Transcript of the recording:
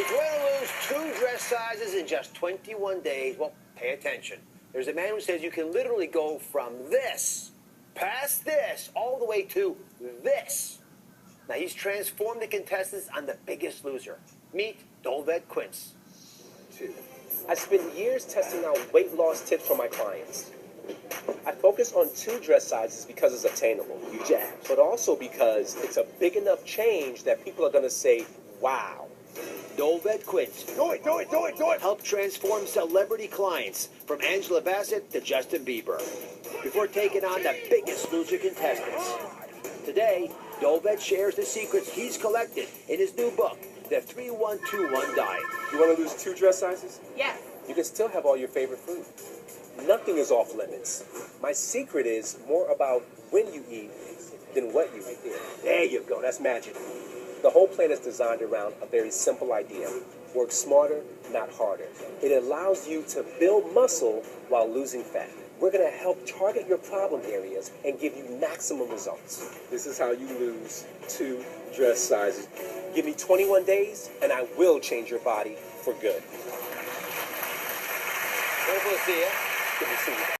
If you want to lose 2 dress sizes in just 21 days, well, pay attention. There's a man who says you can literally go from this, past this, all the way to this. Now, he's transformed the contestants on The Biggest Loser. Meet Dolved Quince. I spend years testing out weight loss tips for my clients. I focus on 2 dress sizes because it's attainable, you jab, but also because it's a big enough change that people are going to say, wow. Dolved Quince. Do it. Help transform celebrity clients from Angela Bassett to Justin Bieber before taking on The Biggest Loser contestants. Today, Dolved shares the secrets he's collected in his new book, The 3121 Diet. You want to lose 2 dress sizes? Yes. You can still have all your favorite food. Nothing is off limits. My secret is more about when you eat than what you eat. There you go. That's magic. The whole plan is designed around a very simple idea. Work smarter, not harder. It allows you to build muscle while losing fat. We're going to help target your problem areas and give you maximum results. This is how you lose 2 dress sizes. Give me 21 days and I will change your body for good. Wonderful to see you. Good to see you.